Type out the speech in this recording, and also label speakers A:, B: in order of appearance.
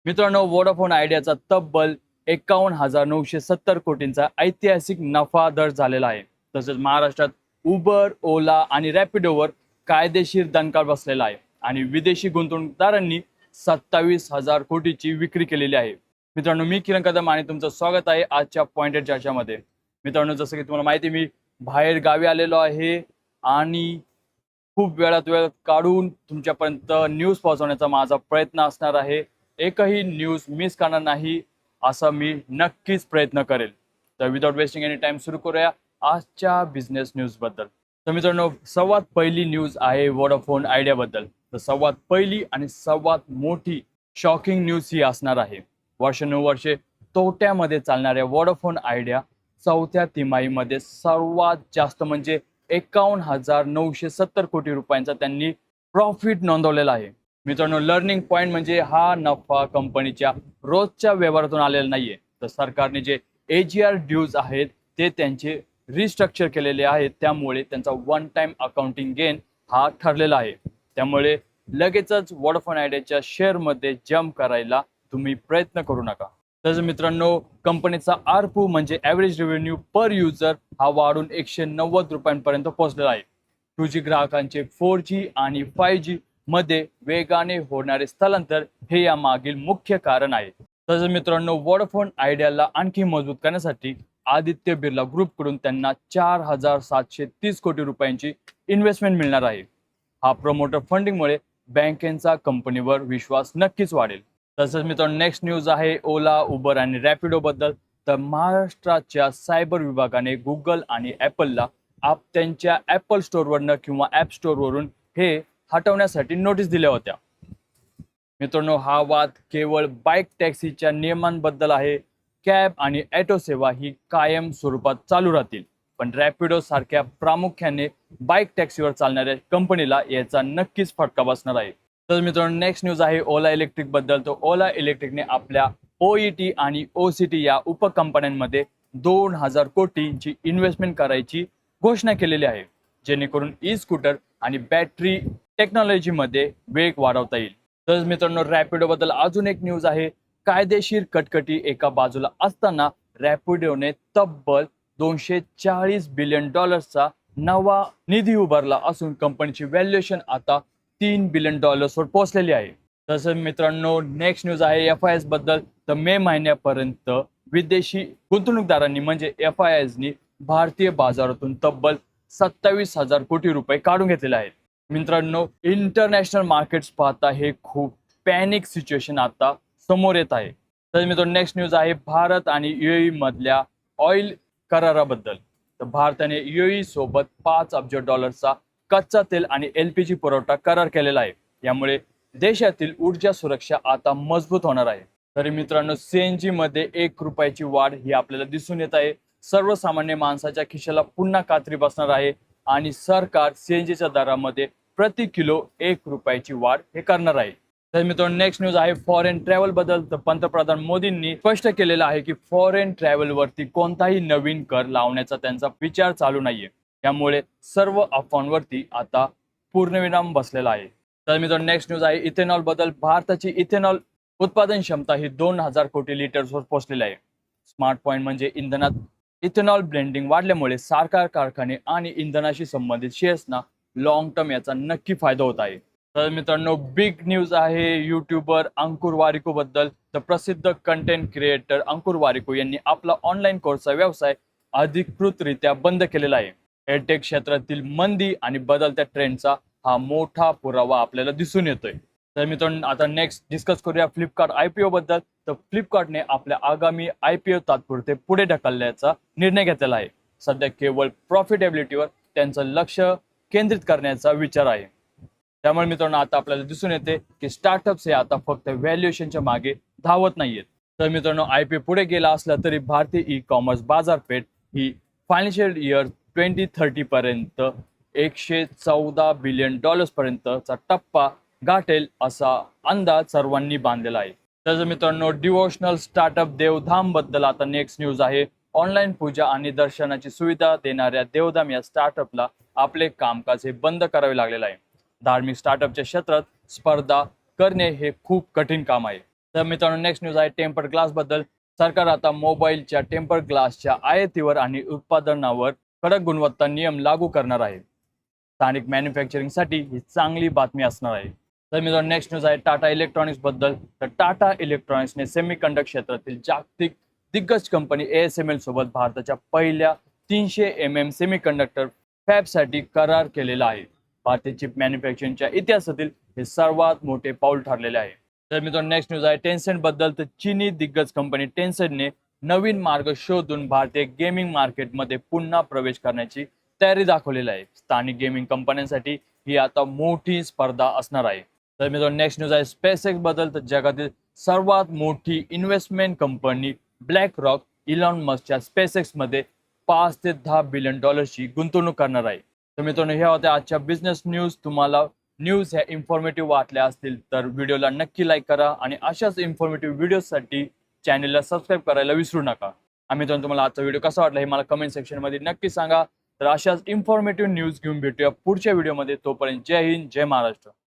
A: मित्रांनो, वोडाफोन आयडियाचा तब्बल 51,970 कोटींचा ऐतिहासिक नफा दर झालेला आहे. तसेच महाराष्ट्रात उबर, ओला आणि रॅपिडोवर कायदेशीर दणका बसलेला आहे आणि विदेशी गुंतवणूकदारांनी 27,000 कोटीची विक्री केलेली आहे. मित्रांनो, मी किरण कदम आणि तुमचं स्वागत आहे आजच्या पॉइंटेड चर्चामध्ये. मित्रांनो, जसं की तुम्हाला माहिती मी बाहेर गावी आलेलो आहे आणि खूप वेळात वेळ काढून तुमच्यापर्यंत न्यूज पोहोचवण्याचा माझा प्रयत्न असणार आहे. एकही न्यूज मिस करणार नाही असा मी नक्कीच प्रयत्न करेल. तर विदाउट वेस्टिंग एनी टाइम सुरू करूया आजच्या बिझनेस न्यूज बद्दल. तर मित्रांनो, सर्वात पहिली न्यूज आहे वोडाफोन आयडिया बद्दल. तर सर्वात पहिली आणि सर्वात मोठी शॉकिंग न्यूज ही असणार आहे. वर्षानुवर्षे तोट्यामध्ये चालणाऱ्या वोडाफोन आयडिया चौथ्या तिमाहीमध्ये सर्वात जास्त म्हणजे 51,970 कोटी रुपयांचा त्यांनी प्रॉफिट नोंदवलेला आहे. मित्रांनो, लर्निंग पॉईंट म्हणजे हा नफा कंपनीच्या रोजच्या व्यवहारातून आलेला नाहीये, तर सरकारने जे AGR ड्यूज आहेत ते त्यांचे रिस्ट्रक्चर केलेले आहेत, त्यामुळे त्यांचा वन टाइम अकाउंटिंग गेन हा ठरलेला आहे. त्यामुळे लगेचच वोडाफोन आयडियाच्या शेअरमध्ये जम्प करायला तुम्ही प्रयत्न करू नका. तसंच मित्रांनो, कंपनीचा ARPU म्हणजे ॲव्हरेज रेव्हेन्यू पर युजर हा वाढून 190 रुपयांपर्यंत पोहोचलेला आहे. 2G ग्राहकांचे 4G आणि 5G मध्ये वेगाने होणारे स्थलांतर हे या मागील मुख्य कारण आहे. तसंच मित्रांनो, वोडाफोन आयडियाला आणखी मजबूत करण्यासाठी आदित्य बिर्ला ग्रुपकडून त्यांना 4,730 कोटी रुपयांची इन्व्हेस्टमेंट मिळणार आहे. हा प्रमोटर फंडिंगमुळे बँकेचा कंपनीवर विश्वास नक्कीच वाढेल. तसंच मित्रांनो, नेक्स्ट न्यूज आहे ओला, उबर आणि रॅपिडो बद्दल. तर महाराष्ट्राच्या सायबर विभागाने गुगल आणि ॲपलला त्यांच्या ॲपल स्टोअरवरनं किंवा ॲप स्टोअरवरून हे हटवण्यासाठी नोटीस दिल्या होत्या. मित्रांनो, हा वाद केवळ बाईक टॅक्सीच्या नियमांबद्दल आहे. कॅब आणि ॲटो सेवा ही कायम स्वरूपात चालू राहतील, पण रॅपिडो सारख्या प्रामुख्याने बाईक टॅक्सीवर चालणाऱ्या कंपनीला याचा नक्कीच फटका बसणार आहे. तर मित्रांनो, नेक्स्ट न्यूज आहे ओला इलेक्ट्रिक बद्दल. तर ओला इलेक्ट्रिकने आपल्या OET आणि OCT या उपकंपन्यांमध्ये 2,000 कोटींची इन्व्हेस्टमेंट करायची घोषणा केलेली आहे, जेणेकरून ई स्कूटर आणि बॅटरी टेक्नॉलॉजीमध्ये वेग वाढवता येईल. तर मित्रांनो, रॅपिडो बद्दल अजून एक न्यूज आहे. कायदेशीर कटकटी एका बाजूला असताना रॅपिडोने तब्बल $240 बिलियन नवा निधी उभारला असून कंपनीची व्हॅल्युएशन आता $3 बिलियन वर पोहोचलेली आहे. तसंच मित्रांनो, नेक्स्ट न्यूज आहे FIS बद्दल. तर मे महिन्यापर्यंत विदेशी गुंतवणूकदारांनी म्हणजे FISनी भारतीय बाजारातून तब्बल 27,000 कोटी रुपये काढून घेतलेले आहेत. मित्रांनो, इंटरनॅशनल मार्केट्स पाहता हे खूप पॅनिक सिच्युएशन आता समोर येत आहे. तर मित्रांनो, नेक्स्ट न्यूज आहे भारत आणि UAE मधल्या ऑइल कराराबद्दल. तर भारताने UAE सोबत $5 अब्ज कच्चा तेल आणि LPG पुरवठा करार केलेला आहे. यामुळे देशातील ऊर्जा सुरक्षा आता मजबूत होणार आहे. तरी मित्रांनो, CNG मध्ये 1 रुपयाची वाढ ही आपल्याला दिसून येत आहे. सर्वसामान्य माणसाच्या खिशाला पुन्हा कात्री बसणार आहे आणि सरकार CNGच्या दरामध्ये प्रति किलो 1 रुपयाची वाढ हे करणार आहे. तर मित्रांनो, नेक्स्ट न्यूज आहे फॉरेन ट्रॅव्हल बद्दल. तर पंतप्रधान मोदींनी स्पष्ट केलेलं आहे की फॉरेन ट्रॅव्हलवरती कोणताही नवीन कर लावण्याचा त्यांचा विचार चालू नाहीये. त्यामुळे सर्व अफवांवरती आता पूर्णविराम बसलेला आहे. तर मित्रांनो, नेक्स्ट न्यूज आहे इथेनॉल बद्दल. भारताची इथेनॉल उत्पादन क्षमता ही 2,000 कोटी लिटर्सवर पोहोचलेली आहे. स्मार्ट पॉईंट म्हणजे इंधनात इथेनॉल ब्लेंडिंग वाढल्यामुळे साखर कारखाने आणि इंधनाशी संबंधित शेअर्सना लॉंग टर्म याचा नक्की फायदा होत आहे. तर मित्रांनो, बिग न्यूज आहे यूट्यूबर अंकुर वारिको बद्दल. तर प्रसिद्ध कंटेंट क्रिएटर अंकुर वारिको यांनी आपला ऑनलाईन कोर्सचा व्यवसाय अधिकृतरित्या बंद केलेला आहे. एडटेक क्षेत्रातील मंदी आणि बदलत्या ट्रेंडचा हा मोठा पुरावा आपल्याला दिसून येतोय. तर मित्रांनो, आता नेक्स्ट डिस्कस करूया फ्लिपकार्ट IPO बद्दल. तर फ्लिपकार्टने आपल्या आगामी IPO तात्पुरते पुढे ढकलण्याचा निर्णय घेतलेला आहे. सध्या केवळ प्रॉफिटेबिलिटीवर त्यांचं लक्ष केंद्रित करण्याचा विचार आहे. त्यामुळे मित्रांनो, आता आपल्याला दिसून येते की स्टार्टअप्स हे आता फक्त व्हॅल्युएशनच्या मागे धावत नाहीयेत. तर मित्रांनो, IPO पुढे गेला असला तरी भारतीय ई-कॉमर्स बाजारपेठ ही फायनान्शियल इयर 2030 पर्यंत $114 बिलियन पर्यंतचा टप्पा गाठेल असा अंदाज सर्वांनी बांधलेला आहे. तर मित्रांनो, डिवोशनल स्टार्टअप देवधाम बद्दल आता नेक्स्ट न्यूज आहे. ऑनलाईन पूजा आणि दर्शनाची सुविधा देणाऱ्या देवधाम या स्टार्टअपला आपले कामकाज हे बंद करावे लागलेले आहे. धार्मिक स्टार्टअपच्या क्षेत्रात स्पर्धा करणे हे खूप कठीण काम आहे. तर मित्रांनो नेक्स्ट न्यूज आहे टेम्पर्ड ग्लास बद्दल. सरकार आता मोबाईलच्या टेम्पर्ड ग्लासच्या आयातीवर आणि उत्पादनावर कडक गुणवत्ता नियम लागू करणार आहे. स्थानिक मॅन्युफॅक्चरिंगसाठी ही चांगली बातमी असणार आहे. तर मित्रांनो नेक्स्ट न्यूज आहे टाटा इलेक्ट्रॉनिक्स बद्दल. तर टाटा इलेक्ट्रॉनिक्सने सेमीकंडक्टर क्षेत्रातील जागतिक दिग्गज कंपनी ASML सोबत भारताच्या पहिल्या 300 mm सेमीकंडक्टर फॅबसाठी करार केलेला आहे. भारतीय चिप मॅन्युफॅक्चरिंगच्या इतिहासातील हे सर्वात मोठे पाऊल ठरलेले आहे. तर मित्रांनो नेक्स्ट न्यूज आहे टेन्सेंट बद्दल. तर चीनी दिग्गज कंपनी टेन्सेंटने नवीन मार्ग शोधून भारतीय गेमिंग मार्केटमध्ये पुन्हा प्रवेश करण्याची तयारी दाखवलेली आहे. स्थानिक गेमिंग कंपन्यांसाठी ही आता मोठी स्पर्धा असणार आहे. तर मित्रांनो नेक्स्ट न्यूज आहे स्पेसएक्स बद्दल. तर जगातील सर्वात मोठी investment company BlackRock Elon मस्कच्या स्पेसएक्स मध्ये 5 ते 10 बिलियन डॉलर्सची गुंतवणूक करणार आहे. तर मित्रांनो ह्या होत्या आजच्या बिझनेस न्यूज. तुम्हाला न्यूज ह्या इन्फॉर्मेटिव्ह वाटल्या असतील तर व्हिडिओला नक्की लाईक करा आणि अशाच इन्फॉर्मेटिव्ह व्हिडिओसाठी चॅनलला सबस्क्राईब करायला विसरू नका. आम्ही तुम्हाला आजचा व्हिडिओ कसा वाटला हे मला कमेंट सेक्शनमध्ये नक्की सांगा. तर अशाच इन्फॉर्मेटिव्ह न्यूज घेऊन भेटूया पुढच्या व्हिडिओमध्ये. तोपर्यंत जय हिंद, जय महाराष्ट्र.